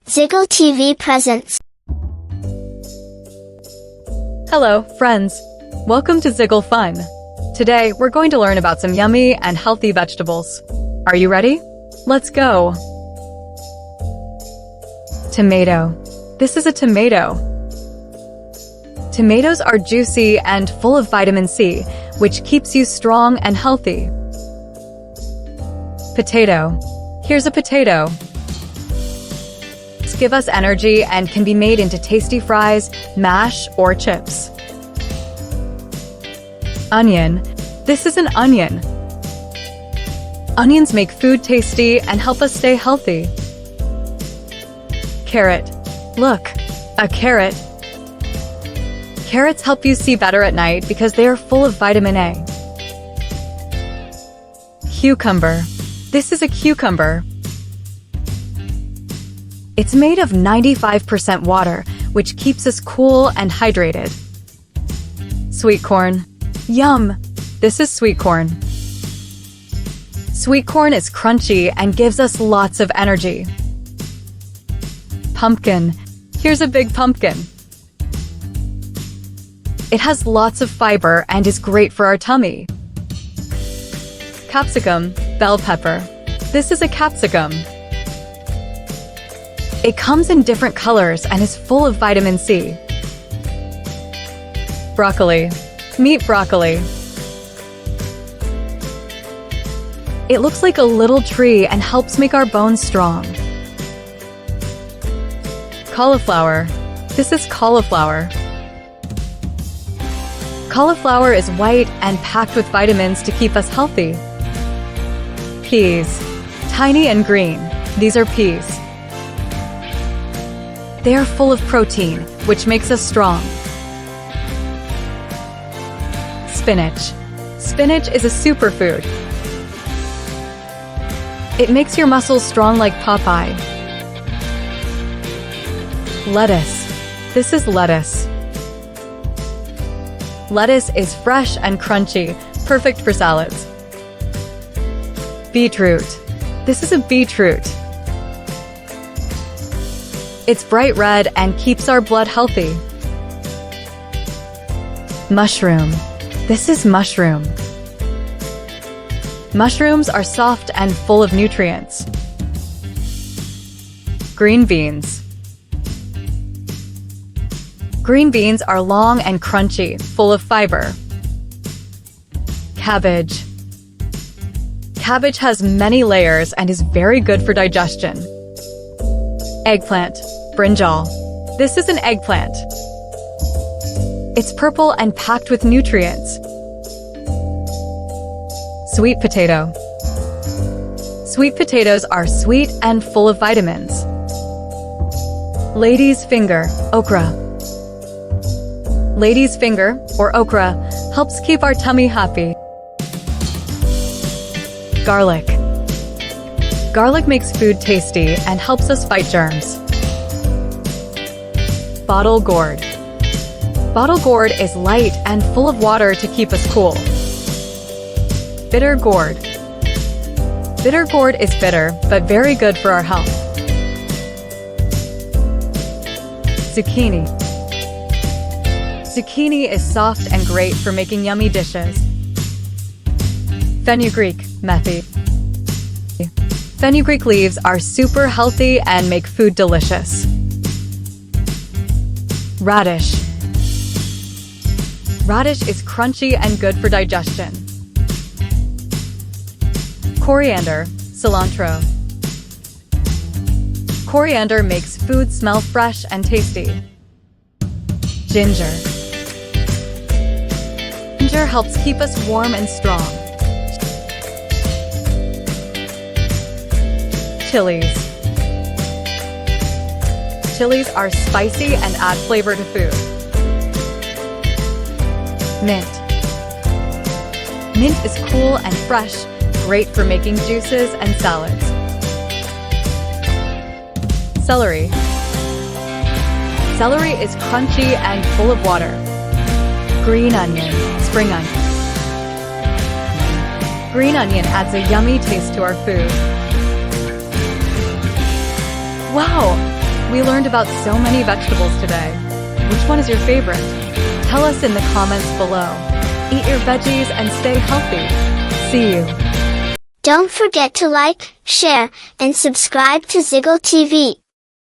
Ziggle TV presents. Hello, friends. Welcome to Ziggle Fun. Today, we're going to learn about some yummy and healthy vegetables. Are you ready? Let's go. Tomato. This is a tomato. Tomatoes are juicy and full of vitamin C, which keeps you strong and healthy. Potato. Here's a potato. Give us energy and can be made into tasty fries, mash, or chips. Onion. This is an onion. Onions make food tasty and help us stay healthy. Carrot. Look, a carrot. Carrots help you see better at night because they are full of vitamin A. Cucumber. This is a cucumber. It's made of 95% water, which keeps us cool and hydrated. Sweet corn. Yum! This is sweet corn. Sweet corn is crunchy and gives us lots of energy. Pumpkin. Here's a big pumpkin. It has lots of fiber and is great for our tummy. Capsicum. Bell pepper. This is a capsicum. It comes in different colors and is full of vitamin C. Broccoli. Meet broccoli. It looks like a little tree and helps make our bones strong. Cauliflower. This is cauliflower. Cauliflower is white and packed with vitamins to keep us healthy. Peas. Tiny and green. These are peas. They are full of protein, which makes us strong. Spinach. Spinach is a superfood. It makes your muscles strong like Popeye. Lettuce. This is lettuce. Lettuce is fresh and crunchy, perfect for salads. Beetroot. This is a beetroot. It's bright red and keeps our blood healthy. Mushroom. This is mushroom. Mushrooms are soft and full of nutrients. Green beans. Green beans are long and crunchy, full of fiber. Cabbage. Cabbage has many layers and is very good for digestion. Eggplant. Brinjal. This is an eggplant. It's purple and packed with nutrients. Sweet potato. Sweet potatoes are sweet and full of vitamins. Lady's finger, okra. Lady's finger, or okra, helps keep our tummy happy. Garlic. Garlic makes food tasty and helps us fight germs. Bottle gourd. Bottle gourd is light and full of water to keep us cool. Bitter gourd. Bitter gourd is bitter, but very good for our health. Zucchini. Zucchini is soft and great for making yummy dishes. Fenugreek, methy. Fenugreek leaves are super healthy and make food delicious. Radish. Radish is crunchy and good for digestion. Coriander, cilantro. Coriander makes food smell fresh and tasty. Ginger. Ginger helps keep us warm and strong. Chilies. Chilies are spicy and add flavor to food. Mint. Mint is cool and fresh, great for making juices and salads. Celery. Celery is crunchy and full of water. Green onion, spring onion. Green onion adds a yummy taste to our food. Wow! We learned about so many vegetables today. Which one is your favorite? Tell us in the comments below. Eat your veggies and stay healthy. See you. Don't forget to like, share, and subscribe to Ziggle TV.